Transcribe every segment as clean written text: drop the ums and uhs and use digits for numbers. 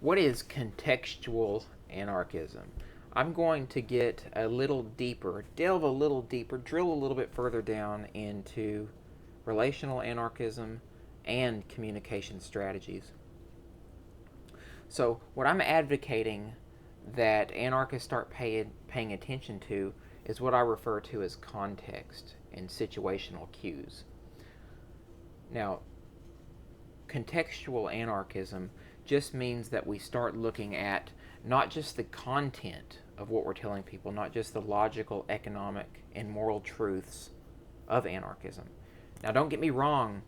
What is contextual anarchism? I'm going to get a little deeper, delve a little deeper, drill a little bit further down into relational anarchism and communication strategies. So, what I'm advocating that anarchists start paying attention to is what I refer to as context and situational cues. Now, contextual anarchism just means that we start looking at not just the content of what we're telling people, not just the logical, economic, and moral truths of anarchism. Now, don't get me wrong,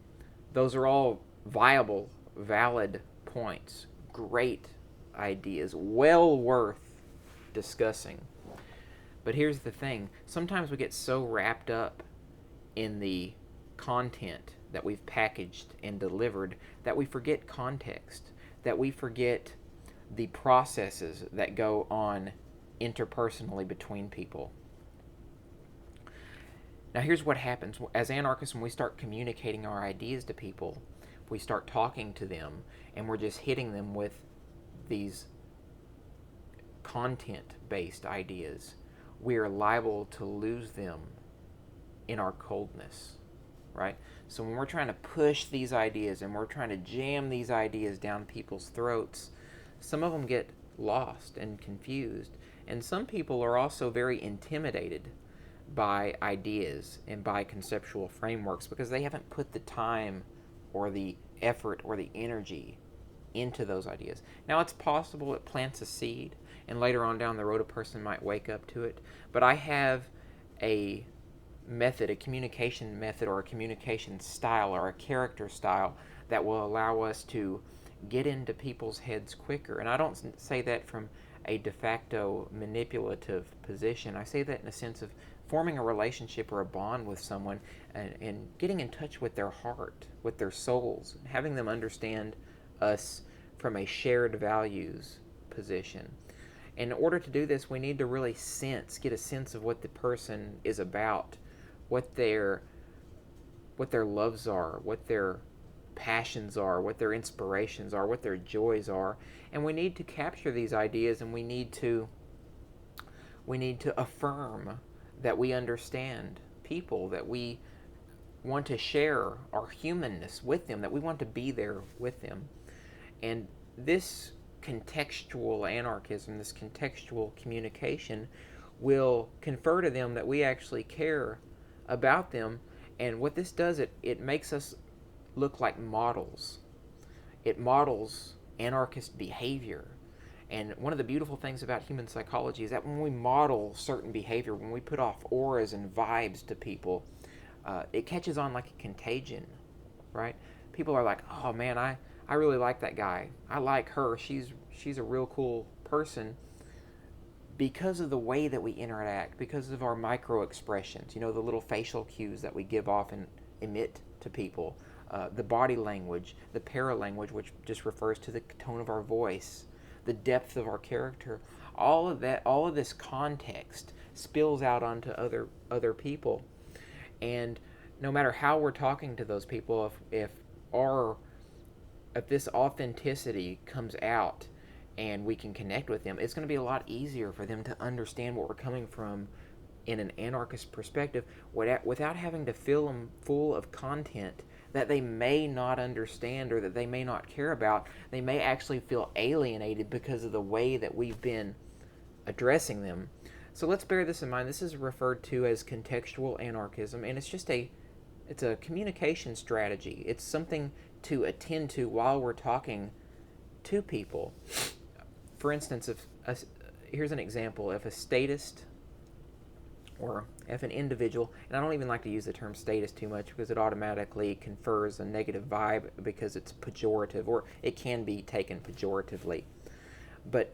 those are all viable, valid points, great ideas, well worth discussing. But here's the thing, sometimes we get so wrapped up in the content that we've packaged and delivered that we forget context, that we forget the processes that go on interpersonally between people. Now, here's what happens as anarchists when we start communicating our ideas to people. We start talking to them and we're just hitting them with these content based ideas. We are liable to lose them in our coldness, right? So when we're trying to push these ideas and we're trying to jam these ideas down people's throats, some of them get lost and confused. And some people are also very intimidated by ideas and by conceptual frameworks because they haven't put the time or the effort or the energy into those ideas. Now, it's possible it plants a seed and later on down the road a person might wake up to it, but I have a method, a communication method or a communication style or a character style that will allow us to get into people's heads quicker. And I don't say that from a de facto manipulative position. I say that in a sense of forming a relationship or a bond with someone and getting in touch with their heart, with their souls, having them understand us from a shared values position. In order to do this, we need to really get a sense of what the person is about, what their loves are, what their passions are, what their inspirations are, what their joys are, and we need to capture these ideas, and we need to affirm that we understand people, that we want to share our humanness with them, that we want to be there with them. And this contextual anarchism, this contextual communication will confer to them that we actually care about them. And what this does, it makes us look like models. It models anarchist behavior. And one of the beautiful things about human psychology is that when we model certain behavior, when we put off auras and vibes to people, it catches on like a contagion, right? People are like, oh man, I really like that guy. I like her. She's a real cool person because of the way that we interact, because of our micro expressions, the little facial cues that we give off and emit to people, the body language, the paralanguage, which just refers to the tone of our voice, the depth of our character. All of that, all of this context spills out onto other people. And no matter how we're talking to those people, if this authenticity comes out and we can connect with them, it's going to be a lot easier for them to understand what we're coming from in an anarchist perspective without having to fill them full of content that they may not understand or that they may not care about. They may actually feel alienated because of the way that we've been addressing them. So let's bear this in mind. This is referred to as contextual anarchism, and it's a communication strategy. It's something to attend to while we're talking to people. For instance, here's an example. If a statist or if an individual, and I don't even like to use the term statist too much because it automatically confers a negative vibe because it's pejorative, or it can be taken pejoratively. But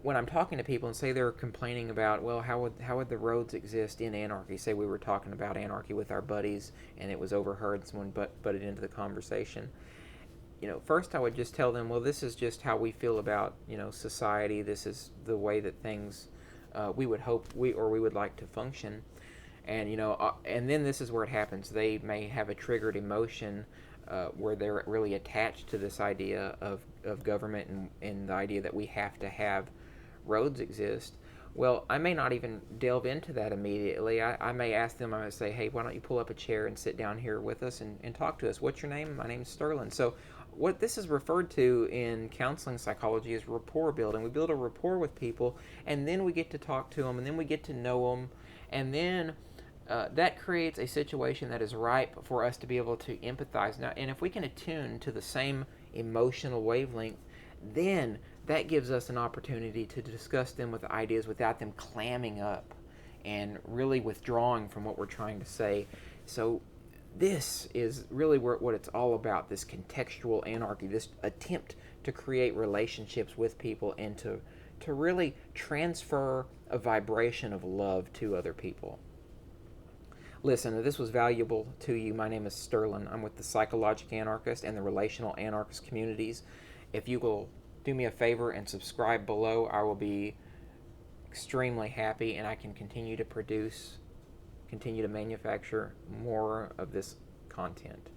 when I'm talking to people and say they're complaining about, well, how would the roads exist in anarchy? Say we were talking about anarchy with our buddies and it was overheard, someone butted into the conversation. First I would just tell them, well, this is just how we feel about, society. This is the way that things we would hope we would like to function. And and then this is where it happens. They may have a triggered emotion where they're really attached to this idea of of government and the idea that we have to have roads exist. Well, I may not even delve into that immediately. I may ask them, I may say, hey, why don't you pull up a chair and sit down here with us and talk to us? What's your name? My name's Sterling. So what this is referred to in counseling psychology is rapport building. We build a rapport with people, and then we get to talk to them, and then we get to know them, and then that creates a situation that is ripe for us to be able to empathize. Now, and if we can attune to the same emotional wavelength, then that gives us an opportunity to discuss them with ideas without them clamming up and really withdrawing from what we're trying to say. So this is really what it's all about, this contextual anarchy, this attempt to create relationships with people and to really transfer a vibration of love to other people. Listen, if this was valuable to you, my name is Sterling. I'm with the Psychologic Anarchist and the Relational Anarchist communities. If you will do me a favor and subscribe below, I will be extremely happy, and I can continue to manufacture more of this content.